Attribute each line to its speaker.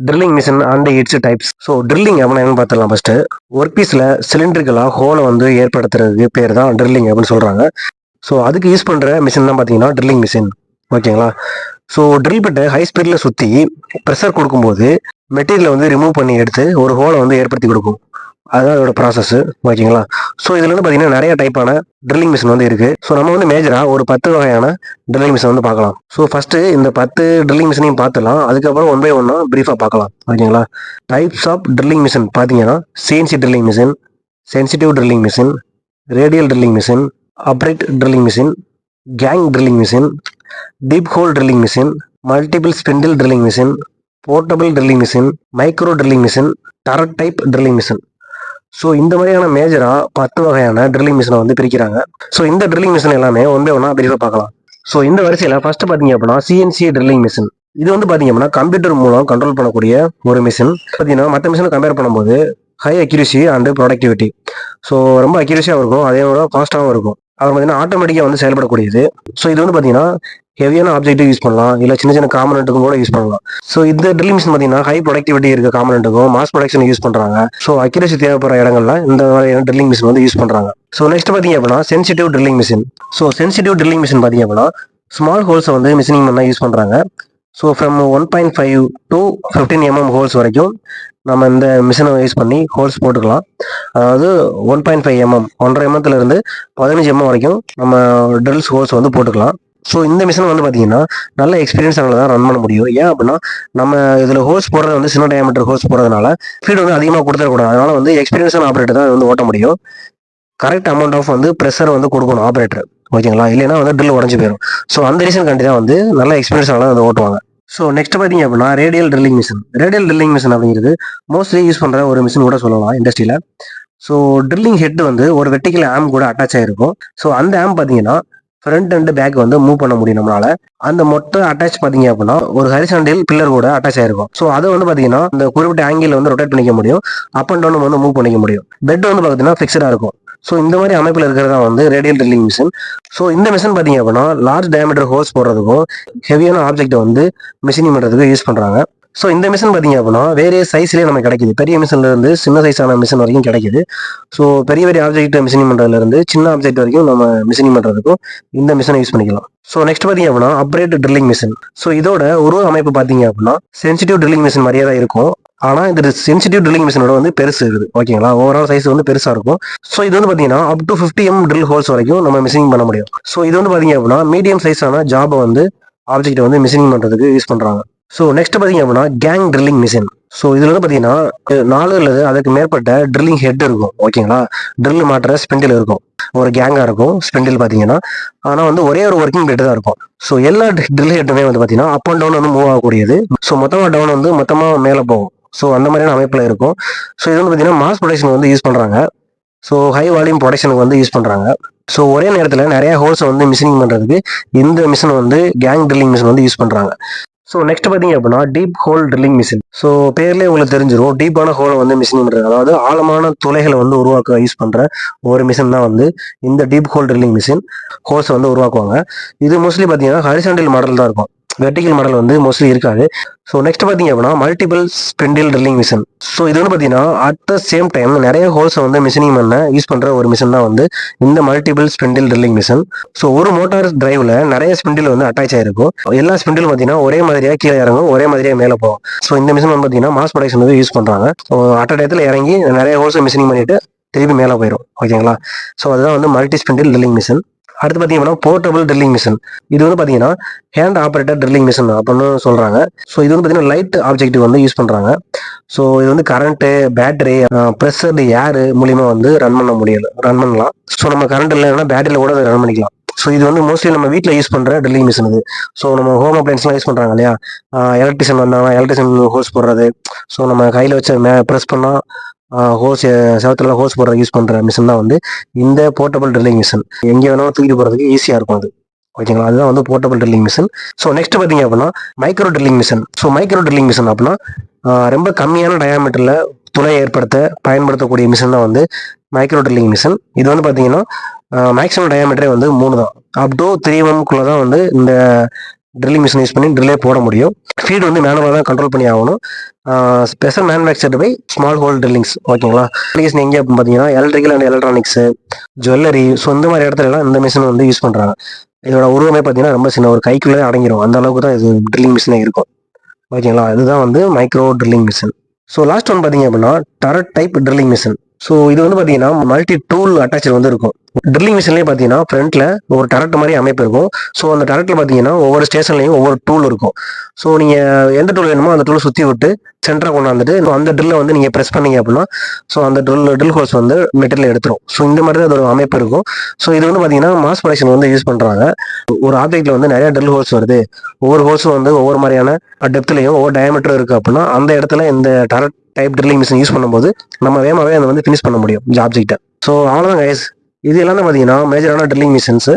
Speaker 1: Drilling machine and it's types. So drilling அப்படின்னா என்னன்னு பார்த்துடலாம். ஃபர்ஸ்ட் ஒர்க் பீஸில் சிலிண்ட்ரிக்கலாக ஹோலை வந்து ஏற்படுத்துறதுக்கு பேர் தான் ட்ரில்லிங் அப்படின்னு சொல்கிறாங்க. ஸோ அதுக்கு யூஸ் பண்ணுற மிஷின் தான் பார்த்தீங்கன்னா ட்ரில்லிங் மிஷின். ஓகேங்களா? ஸோ ட்ரில் பிட்டை ஹை ஸ்பீடில் சுற்றி ப்ரெஷர் கொடுக்கும்போது மெட்டீரியலை வந்து ரிமூவ் பண்ணி எடுத்து ஒரு ஹோலை வந்து ஏற்படுத்தி கொடுக்கும். அதுதான் அதோட ப்ராசஸ். ஓகேங்களா? ஸோ இதுல வந்து பார்த்தீங்கன்னா நிறைய டைப்பான ட்ரில்லிங் மிஷின் வந்து இருக்கு. ஸோ நம்ம வந்து மேஜராக ஒரு 10 வகையான ட்ரில்லிங் மிஷின் வந்து பார்க்கலாம். ஸோ ஃபர்ஸ்ட் இந்த 10 ட்ரில்லிங் மிஷினையும் பார்த்துலாம். அதுக்கப்புறம் ஒன் பை ஒன்னா பிரீஃபாக பார்க்கலாம். ஓகேங்களா? டைப்ஸ் ஆஃப் ட்ரில்லிங் மிஷின் பார்த்தீங்கன்னா CNC drilling machine, sensitive drilling machine, radial drilling machine, upright drilling machine, gang drilling machine, deep whole drilling machine, multiple spindle drilling machine, portable drilling machine, micro drilling machine, turret type drilling machine. So இந்த மாதிரியான மேஜராக 10 வகையான drilling மிஷினை வந்து பிரிக்கிறாங்க. So இந்த drilling machine எல்லாமே one by ஒன்னா பிரிவாக பார்க்கலாம். ஸோ இந்த வரிசையில் ஃபர்ஸ்ட் பார்த்தீங்க அப்படின்னா சிஎன்சி ட்ரில்லிங் மிஷின். இது வந்து பார்த்தீங்க அப்படின்னா கம்ப்யூட்டர் மூலம் கண்ட்ரோல் பண்ணக்கூடிய ஒரு மிஷின். பார்த்தீங்கன்னா மற்ற மிஷினை கம்பேர் பண்ணும்போது high accuracy and productivity. So ரொம்ப அக்யூரஸியாகவும் இருக்கும், அதே விட ஃபாஸ்ட்டாகவும் இருக்கும். அது பார்த்தீங்கன்னா ஆட்டோமேட்டிக்காக வந்து செயல்படக்கூடியது. ஸோ இது வந்து பார்த்தீங்கன்னா ஹெவியான ஆப்ஜெக்ட்டுக்கு யூஸ் பண்ணலாம், இல்லை சின்ன சின்ன காம்பனண்ட்டுக்கும் கூட யூஸ் பண்ணலாம். ஸோ இந்த ட்ரில்லிங் மிஷின் பார்த்தீங்கன்னா ஹை ப்ரொடக்டிவிட்டி இருக்க காம்பனண்ட்டுக்கும் மாஸ் ப்ரொடக்ஷன் யூஸ் பண்ணுறாங்க. ஸோ அக்யூரசி தேவைப்படுற இடங்கள்ல இந்த மாதிரியான ட்ரில்லிங் மிஷின் வந்து யூஸ் பண்ணுறாங்க. ஸோ நெக்ஸ்ட் பார்த்தீங்க அப்படின்னா sensitive drilling machine. So sensitive drilling machine பார்த்தீங்க அப்படின்னா ஸ்மால் ஹோல்ஸை வந்து மிஷினிங் பண்ண யூஸ் பண்ணுறாங்க. So from 1.5 to 15 mm holes வரைக்கும் நம்ம இந்த மிஷினை யூஸ் பண்ணி ஹோல்ஸ் போட்டுக்கலாம். அதாவது 1.5 mm 1.5 mm இருந்து 15 mm வரைக்கும் நம்ம ட்ரில்ஸ் ஹோல்ஸ் வந்து போட்டுக்கலாம். ஸோ இந்த மிஷின் வந்து பார்த்தீங்கன்னா நல்ல எக்ஸ்பீரியன்ஸ் தான் ரன் பண்ண முடியும். ஏன் அப்படின்னா நம்ம இதில் ஹோல்ஸ் போடுறது வந்து சின்ன டயாமீட்டர் ஹோல்ஸ் போடுறதுனால ஸ்பீடு வந்து அதிகமாக கொடுத்துடக்கூடாது. அதனால வந்து எக்ஸ்பீரியன்ஸான ஆப்ரேட்டர் தான் வந்து ஓட்ட முடியும். கரெக்ட் அமௌண்ட் ஆஃப் வந்து ப்ரெஷர் வந்து கொடுக்கணும் ஆப்ரேட்டர். ஓகேங்களா? இல்லைன்னா வந்து ட்ரில் உடஞ்சி போயிடும். ஸோ அந்த ரீசன் கண்டி தான் வந்து நல்ல எக்ஸ்பீரியன்ஸான வந்து ஓட்டுவாங்க. ஸோ நெக்ஸ்ட் பார்த்தீங்க அப்படின்னா radial drilling machine. Radial drilling machine அப்படிங்கிறது மோஸ்ட்லி யூஸ் பண்ணுற ஒரு மிஷின் கூட சொல்லலாம் இண்டஸ்ட்ரியில். ஸோ ட்ரில்லிங் ஹெட் வந்து ஒரு வெர்டிகல் ஆம் கூட அட்டாச் ஆகிருக்கும். ஸோ அந்த ஆம் பார்த்தீங்கன்னா ஃப்ரண்ட் அண்ட் பேக் வந்து மூவ் பண்ண முடியும் நம்மளால. அந்த மொட்டை அட்டாச் பார்த்தீங்க அப்படின்னா ஒரு ஹரிசாண்டல் பில்லர் கூட அட்டாச் ஆயிருக்கும். ஸோ அதை வந்து பார்த்தீங்கன்னா இந்த குறிப்பிட்ட ஆங்கிள் வந்து ரொட்டேட் பண்ணிக்க முடியும், அப் அண்ட் டவுன் வந்து மூவ் பண்ணிக்க முடியும். பெட் வந்து பார்த்தீங்கன்னா ஃபிக்ஸடாக இருக்கும். ஸோ இந்த மாதிரி அமைப்பில் இருக்கிறதா வந்து ரேடியல் ட்ரில்லிங் மிஷின். ஸோ இந்த மிஷின் பார்த்தீங்க அப்படின்னா லார்ஜ் டயாமீட்டர் ஹோல்ஸ் போடுறதுக்கும் ஹெவியான ஆப்ஜெக்டை வந்து மிஷினிங் பண்ணுறதுக்கு யூஸ் பண்ணுறாங்க. ஸோ இந்த மிஷின் பார்த்தீங்க அப்படின்னா வேறு சைஸ்லேயே நமக்கு கிடைக்குது. பெரிய மிஷின்ல இருந்து சின்ன சைஸான மிஷின் வரைக்கும் கிடைக்குது. ஸோ பெரிய பெரிய ஆப்ஜெக்ட் மிஷினிங் பண்ணுறதுல இருந்து சின்ன ஆப்ஜெக்ட் வரைக்கும் நம்ம மிஷினிங் பண்ணுறதுக்கும் இந்த மிஷினை யூஸ் பண்ணிக்கலாம். ஸோ நெக்ஸ்ட் பார்த்தீங்க அப்படின்னா அப்ரைட் ட்ரில்லிங் மிஷின். ஸோ இதோட உருவ அமைப்பு பார்த்தீங்க அப்படின்னா சென்சிட்டிவ் ட்ரில்லிங் மிஷின் மாதிரியே தான் இருக்கும். ஆனால் இந்த சென்சிட்டிவ் ட்ரில்லிங் மிஷினோட வந்து பெருசு இருக்குது. ஓகேங்களா? ஓவரால் சைஸ் வந்து பெருசாக இருக்கும். ஸோ இது வந்து பார்த்தீங்கன்னா up to 50 mm drill holes வரைக்கும் நம்ம மிஷினிங் பண்ண முடியும். ஸோ இது வந்து பார்த்தீங்க அப்படின்னா மீடியம் சைஸான ஜாபை வந்து ஆப்ஜெக்ட் வந்து மிஷினிங் பண்ணுறதுக்கு யூஸ் பண்ணுறாங்க. ஸோ நெக்ஸ்ட் பார்த்தீங்க அப்படின்னா கேங் ட்ரில்லிங் மிஷின். ஸோ இதில் வந்து பார்த்தீங்கன்னா 4 அல்லது அதுக்கு மேற்பட்ட ட்ரில்லிங் ஹெட் இருக்கும். ஓகேங்களா? ட்ரில் மாட்டுற ஸ்பெண்டில் இருக்கும். ஒரு கேங்காக இருக்கும் ஸ்பெண்டில் பார்த்தீங்கன்னா. ஆனால் வந்து ஒரே ஒரு ஒர்க்கிங் பிளேட் தான் இருக்கும். ஸோ எல்லா ட்ரில் ஹெட்டுமே வந்து பார்த்தீங்கன்னா அப் அண்ட் டவுன் வந்து மூவ் ஆகக்கூடியது. ஸோ மொத்தமாக டவுன் வந்து மொத்தமாக மேலே போகும். ஸோ அந்த மாதிரியான அமைப்பில் இருக்கும். ஸோ இது வந்து பார்த்தீங்கன்னா மாஸ் ப்ரொடக்ஷன் வந்து யூஸ் பண்ணுறாங்க. ஸோ ஹை வால்யூம் ப்ரொடக்ஷனுக்கு வந்து யூஸ் பண்ணுறாங்க. ஸோ ஒரே நேரத்தில் நிறைய ஹோல்ஸை வந்து மிஷினிங் பண்ணுறதுக்கு இந்த மிஷின் வந்து கேங் ட்ரில்லிங் மிஷின் வந்து யூஸ் பண்ணுறாங்க. ஸோ நெக்ஸ்ட் பார்த்தீங்க அப்படின்னா deep whole drilling machine. So பேர்லேயே உங்களுக்கு தெரிஞ்சிடும், டீப்பான ஹோலை வந்து மிஷினிங் பண்ணுறது, அதாவது ஆழமான துளைகளை வந்து உருவாக்க யூஸ் பண்ணுற ஒரு மிஷின் தான் வந்து இந்த டீப் ஹோல் ட்ரில்லிங் மிஷின். ஹோல்ஸை வந்து உருவாக்குவாங்க. இது மோஸ்ட்லி பார்த்தீங்கன்னா ஹரிசாண்டல் மாடல் தான் இருக்கும், வெர்டிகல் மாடல் வந்து மோஸ்ட்லி இருக்காது. ஸோ நெக்ஸ்ட் பார்த்தீங்க அப்படின்னா மல்டிபிள் ஸ்பெண்டில் ட்ரில்லிங் மிஷின். ஸோ இது வந்து பார்த்தீங்கன்னா அட் த சேம் டைம் நிறைய ஹோல்ஸை வந்து மிஷினிங் பண்ண யூஸ் பண்ணுற ஒரு மிஷின் தான் வந்து இந்த மல்டிபிள் ஸ்பெண்டில் ட்ரில்லிங் மிஷின். ஸோ ஒரு மோட்டார் டிரைவில் நிறைய ஸ்பெண்டில் வந்து அட்டாச் ஆயிருக்கும். எல்லா ஸ்பெண்டிலும் பார்த்தீங்கன்னா ஒரே மாதிரியாக கீழே இறங்கும், ஒரே மாதிரியாக மேலே போகும். ஸோ இந்த மிஷின் வந்து பார்த்தீங்கன்னா மாஸ் ப்ரொடக்ஷன் வந்து யூஸ் பண்ணுறாங்க. அட் அ டயத்தில் இறங்கி நிறைய ஹோல்ஸை மிஷினிங் பண்ணிட்டு திருப்பி மேலே போயிடும். ஓகேங்களா? ஸோ அதுதான் வந்து மல்டி ஸ்பெண்டில் ட்ரில்லிங் மிஷின். அடுத்து பார்த்தீங்கன்னா போர்ட்டபிள் ட்ரில்லிங் மிஷின். இது வந்து பார்த்தீங்கன்னா ஹேண்ட் ஆப்ரேட்டர் ட்ரில்லிங் மிஷின் அப்படின்னு சொல்கிறாங்க. ஸோ இது வந்து பார்த்தீங்கன்னா லைட் ஆப்ஜெக்ட் வந்து யூஸ் பண்ணுறாங்க. ஸோ இது வந்து கரண்ட்டு, பேட்டரி, ப்ரெஷர்டு ஏர் மூலிமா வந்து ரன் பண்ணலாம். ஸோ நம்ம கரண்ட் இல்லைன்னா பேட்டரியில் கூட ரன் பண்ணிக்கலாம். ஸோ இது வந்து மோஸ்ட்லி நம்ம வீட்டில் யூஸ் பண்ணுற ட்ரில்லிங் மிஷின் இது. ஸோ நம்ம ஹோம் அப்ளைன்ஸ்லாம் யூஸ் பண்ணுறாங்க இல்லையா, எலக்ட்ரிஷியன் வந்தாங்கன்னா எலக்ட்ரிஷியன் ஹோஸ் போடுறது. ஸோ நம்ம கையில் வச்சு ப்ரெஸ் பண்ணால் ஹோஸ் செவத்துல ஹோஸ் போடுற யூஸ் பண்ணுற மிஷின் தான் வந்து இந்த போர்ட்டபிள் ட்ரில்லிங் மிஷின். எங்கே வேணாலும் தூக்கிட்டு போகிறதுக்கு ஈஸியாக இருக்கும் அது. ஓகேங்களா? அதுதான் வந்து portable drilling machine. So next பார்த்தீங்க அப்படின்னா micro drilling machine. So micro drilling machine அப்படின்னா ரொம்ப கம்மியான டயாமீட்டரில் துளை பயன்படுத்தக்கூடிய மிஷின் தான் வந்து மைக்ரோ ட்ரில்லிங் மிஷின். இது வந்து பார்த்தீங்கன்னா மேக்ஸிமம் டயாமீட்டரே வந்து 3 தான். அப் டு 3 mm தான் வந்து இந்த ட்ரில்லிங் மிஷின் யூஸ் பண்ணி ட்ரில்லே போட முடியும். ஃபீட் வந்து மேனுவலாக தான் கண்ட்ரோல் பண்ணி ஆகணும். Special manufactured by small hole drillings. ஓகேங்களா? அப்ளிகேஷன் எங்கே பார்த்தீங்கன்னா electrical and electronics, jewellery, so இந்த மாதிரி இடத்துல எல்லாம் இந்த மிஷின் வந்து யூஸ் பண்ணுறாங்க. இதோட உருவமே பார்த்தீங்கன்னா ரொம்ப சின்ன, ஒரு கைக்குள்ளே அடங்கிடும். அந்த அளவுக்கு தான் இது ட்ரில்லிங் மிஷினே இருக்கும். ஓகேங்களா? இதுதான் வந்து micro drilling machine. So last one பார்த்தீங்க அப்படின்னா turret type drilling machine. So இது வந்து பார்த்தீங்கன்னா மல்டி டூல் அட்டாச் வந்து இருக்கும். ட்ரில்லிங் மிஷின்லேயே பார்த்தீங்கன்னா ஃப்ரண்ட்ல ஒரு டரட் மாதிரி அமைப்பு இருக்கும். ஸோ அந்த டரட்ல பார்த்தீங்கன்னா ஒவ்வொரு ஸ்டேஷன்லையும் ஒவ்வொரு டூல் இருக்கும். ஸோ நீங்கள் எந்த டூல் வேணுமோ அந்த டூலை சுற்றி விட்டு சென்டராக கொண்டாந்துட்டு அந்த ட்ரில்லை வந்து நீங்கள் ப்ரெஸ் பண்ணீங்க அப்படின்னா ஸோ அந்த ட்ரில் ஹோல்ஸ் வந்து மெட்டீரியல் எடுத்துரும். ஸோ இந்த மாதிரி தான் அதோட அமைப்பு இருக்கும். ஸோ இது வந்து பார்த்தீங்கன்னா மாஸ் ப்ரொடக்ஷன் வந்து யூஸ் பண்ணுறாங்க. ஒரு ஆப்ஜெக்ட்ல வந்து நிறைய ட்ரில் ஹோல்ஸ் வருது, ஒவ்வொரு ஹோல்ஸும் வந்து ஒவ்வொரு மாதிரியான டெப்த்லையும் ஒவ்வொரு டயமீட்டரும் இருக்குது அப்படின்னா அந்த இடத்துல இந்த turret type drilling machine use பண்ணும்போது நம்ம வேகமாகவே அதை வந்து ஃபினிஷ் பண்ண முடியும் இந்த ஆப்ஜெக்ட்டை. ஸோ அவ்வளோதான் கைஸ். இது எல்லாமே பார்த்தீங்கன்னா மேஜரான ட்ரில்லிங் மிஷின்ஸ்.